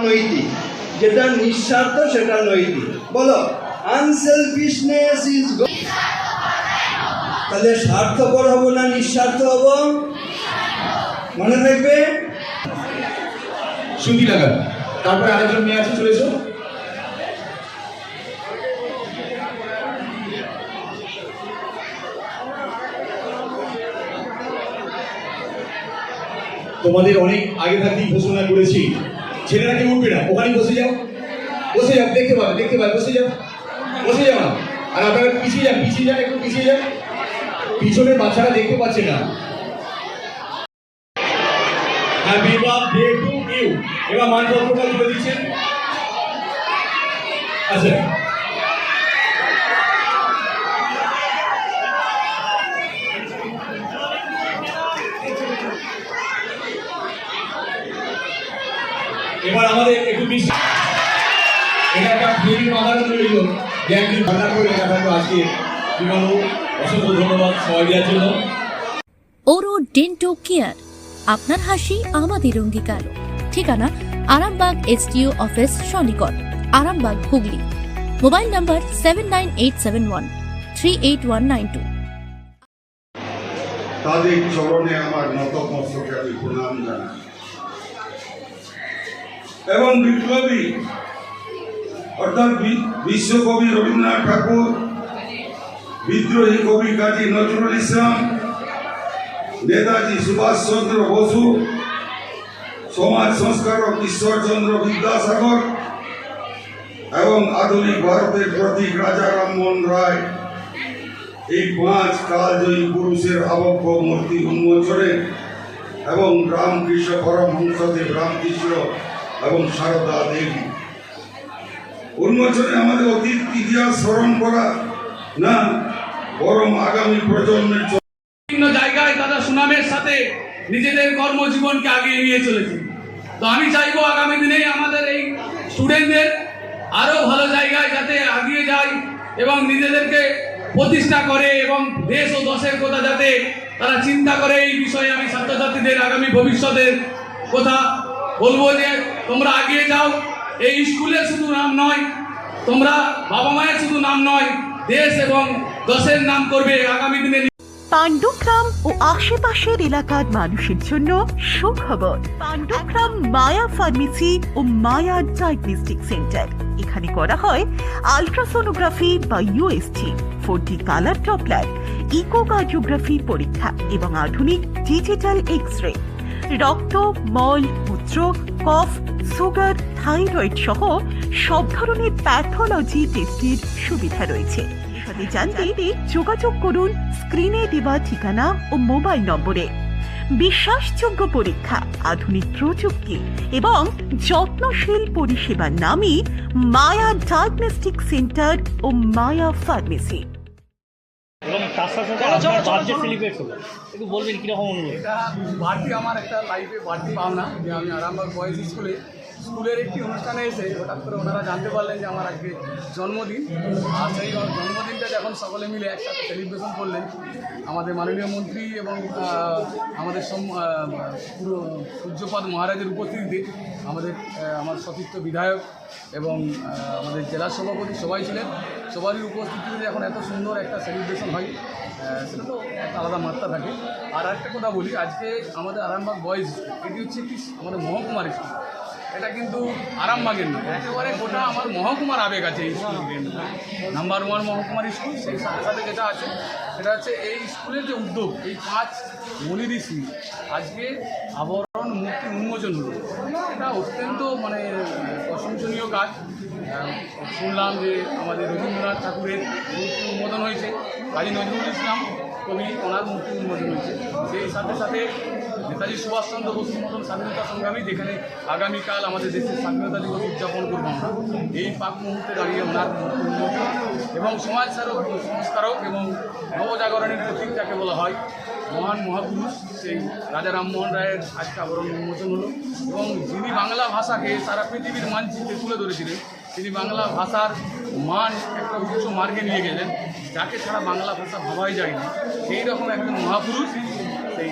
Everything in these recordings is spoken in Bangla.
নৈতিক, যেটা নিঃস্বার্থ সেটা নৈতিক। বলো, আনসেলফিশনেস ইজ গুড। তাহলে স্বার্থপর হব না নিঃস্বার্থ হব? মনে থাকবে। সুতি লাগা। তারপরে আরেকজন মেয়ে আছে, চলে এসো। তোমাদের অনেক আগে থাকতেই ঘোষণা করেছি, ছেলেরা কেউ উঠবে না, ওখানে বসে যাও, বসে যাও, দেখতে পাবে, বসে যাও, বসে যাও না। আর আপনারা পিছিয়ে যান, একটু পিছিয়ে যান, পিছনে বাচ্চারা দেখতে পাচ্ছে না। Happy birthday to you. এবার মানপত্রটা তুলে দিচ্ছেন। আচ্ছা, এবার আমাদের একটু বিশ্বাস, এটা একটা ফিল্ম বানানো রইল যে একদিন ভাড়া করে লেখা থাকবে। আজকে বিমানও অসংখ্য ধন্যবাদ সবাই দেওয়ার জন্য। ওরো ডেন্টো কেয়ার, আপনার হাসি আমাদের অঙ্গীকার। ঠিকানা আরামবাগ এসডিও অফিস সন্নিকট, আরামবাগ, হুগলি। Mobile number 7987138192। তাদের চরণে আমার নতমস্তকে আমি প্রণাম জানাই। এবং বিপ্লবী অর্থাৎ বিশ্বকবি রবীন্দ্রনাথ ঠাকুর, বিদ্রোহী কবি কাজী নজরুল ইসলাম, নেতাজি সুভাষচন্দ্র বসু, সমাজ সংস্কারক ঈশ্বরচন্দ্র বিদ্যাসাগর এবং আধুনিক ভারতের প্রতীক রাজা রামমোহন রায়, এই 5 কালজয়ী পুরুষের আবক্ষ মূর্তি উন্মোচনে এবং রামকৃষ্ণ পরমহংসদেব রামকৃষ্ণ এবং সারদা দেবী উন্মোচনে আমাদের অতীত ইতিহাস স্মরণ করা না, বরং আগামী প্রজন্মের বিভিন্ন জায়গায় তারা সুনামের সাথে নিজেদের কর্মজীবনকে আগিয়ে নিয়ে চলেছে। তো আমি চাইবো আগামী দিনে আমাদের এই স্টুডেন্টদের আরো ভালো জায়গায় যাতে এগিয়ে যায় এবং নিজেদেরকে প্রতিষ্ঠা করে এবং দেশ ও দশের কথা যাতে তারা চিন্তা করে। এই বিষয়ে আমি ছাত্রছাত্রীদের আগামী ভবিষ্যতের কথা বলবো যে তোমরা এগিয়ে যাও। এই স্কুলের শুধু নাম নয়, তোমরা বাবা মায়ের শুধু নাম নয়, দেশ এবং দশের নাম করবে আগামী দিনে। পাণ্ডুগ্রাম ও আশেপাশের এলাকার মানুষের জন্য সুখবর। পাণ্ডুগ্রাম মায়া ফার্মেসি ও মায়া ডায়াগনস্টিক সেন্টার। এখানে করা হয় আলট্রাসোনোগ্রাফি বা USG, 4D colour Doppler, echocardiography পরীক্ষা এবং আধুনিক ডিজিটাল এক্স-রে। রক্ত, মল, মূত্র, কফ, সুগার, থাইরয়েড সহ সব ধরনের প্যাথোলজি টেস্টের সুবিধা রয়েছে। জানতে যোগাযোগ করুন স্ক্রিনে দেওয়া ঠিকানা ও মোবাইল নম্বরে। বিশ্বাসযোগ্য পরীক্ষা, আধুনিক প্রযুক্তি এবং যত্নশীল পরিষেবার নামই মায়া ডায়াগনস্টিক সেন্টার ও মায়া ফার্মেসি। এবং তার সাথে সাথে আপনার বার্থডে সেলিব্রেট হলো, একটু বলবেন কীরকম অনুভূতি? এটা বাড়তি আমার একটা লাইফে বাড়তি পাওনা যে আমি আরামবাগ বয়েজ স্কুলের একটি অনুষ্ঠানে এসে হঠাৎ করে ওনারা জানতে পারলেন যে আমার আজকে জন্মদিন। আর সেই জন্মদিনটা যখন সকলে মিলে একসাথে সেলিব্রেশন করলেন, আমাদের মাননীয় মন্ত্রী এবং আমাদের পুরো পূজ্যপাদ মহারাজের উপস্থিতিতে আমার সতীর্থ বিধায়ক এবং আমাদের জেলা সভাপতি সবাই ছিলেন। সবারই উপস্থিতিতে যখন এত সুন্দর একটা সেলিব্রেশন হয় সেটা তো একটা আলাদা মাত্রা থাকে। আর একটা কথা বলি, আজকে আমাদের আরামবাগ বয়েজ এটি হচ্ছে একটি আমাদের মহকুমার স্কুল। এটা কিন্তু আরামবাগের নয়, একেবারে গোটা আমার মহকুমার আবেগ আছে এই স্কুলের। নাম্বার 1 মহকুমার স্কুল। সেই সাথে সাথে যেটা আছে সেটা হচ্ছে এই স্কুলের যে উদ্যোগ, এই 5 মনি ঋষি আজকে আবরণ মূর্তি উন্মোচন হলো, এটা অত্যন্ত প্রশংসনীয় কাজ। শুনলাম যে আমাদের রবীন্দ্রনাথ ঠাকুরের মূর্তি উন্মোচন হয়েছে, কাজী নজরুল ইসলাম কবি ওনার মূর্তি উন্মোচন হয়েছে। সেই সাথে সাথে নেতাজি সুভাষচন্দ্র বসুর মতন স্বাধীনতা সংগ্রামী, যেখানে আগামীকাল আমাদের দেশের স্বাধীনতা দিবস উদযাপন করবো আমরা, এই পাক মুহূর্তে দাঁড়িয়ে ওনার মূর্তি উন্মোচন এবং সমাজ সংস্কারক এবং নবজাগরণের প্রতীক যাকে বলা হয় মহান মহাপুরুষ সেই রাজা রামমোহন রায়ের আজকে আবরণ উন্মোচন হলো। এবং যিনি বাংলা ভাষাকে সারা পৃথিবীর মানচিত্রে তুলে ধরেছিলেন, তিনি বাংলা ভাষার মান একটা উচ্চ মার্গে নিয়ে গেলেন, যাকে ছাড়া বাংলা ভাষা ভাবাই যায় না। সেই রকম একজন মহাপুরুষ সেই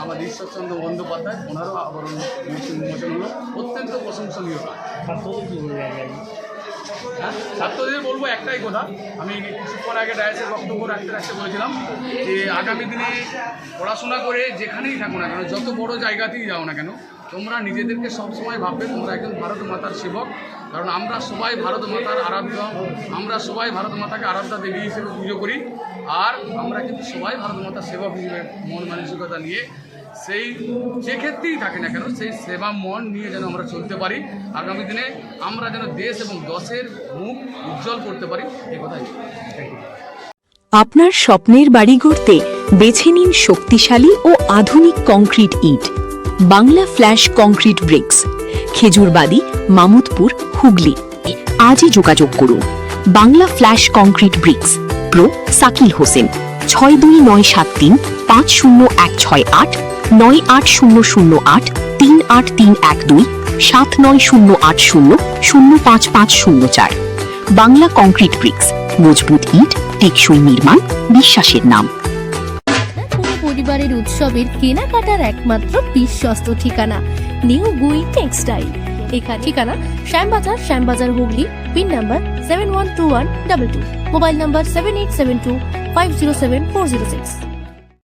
আমাদের ঈশ্বরচন্দ্র বন্দ্যোপাধ্যায়, ওনারও আবরণ উন্মোচন হলো, অত্যন্ত প্রশংসনীয় কাজ। ছাত্রদের কি বলবে হ্যাঁ, ছাত্রদের বলবো একটাই কথা, আমি কিছুক্ষণ আগে ডায়াসের বক্তব্য রাখতে বলেছিলাম যে আগামী দিনে পড়াশোনা করে যেখানেই থাকো না কেন, যত বড় জায়গাতেই যাও না কেন, তোমরা নিজেদেরকে সবসময় ভাববে তোমরা একজন ভারত মাতার সেবক। কারণ আমরা সবাই ভারত মাতার আরাধ্য, আমরা সবাই ভারত মাতাকে আরাধ্যা দেবী হিসেবে পুজো করি। আর আমরা কিন্তু সবাই ভারত মাতার সেবক হিসেবে মন মানসিকতা নিয়ে সেই যে ক্ষেত্রেই থাকে না কেন সেই সেবা মন নিয়ে যেন আমরা চলতে পারি। আগামী দিনে আমরা যেন দেশ এবং দশের মুখ উজ্জ্বল করতে পারি, এই কথাই। আপনার স্বপ্নের বাড়ি গড়তে বেছে নিন শক্তিশালী ও আধুনিক কংক্রিট ইট, Bangla flash concrete bricks, Khejurbari, Mamudpur, Hooghly. আজই যোগাযোগ করুন। Bangla flash concrete bricks, pro Sakil Hossain, 6297350168, 98008 38312, 7908005504। Bangla concrete bricks, মজবুত ইট, টেকসই নির্মাণ, বিশ্বাসের নাম। পুরো পরিবারের উৎসবের কেনাকাটার একমাত্র বিশ্বস্ত ঠিকানা নিউ গুই টেক্সটাইল। এখানে ঠিকানা Shyambazar Hooghly, pin number 712122, mobile number 7872507406।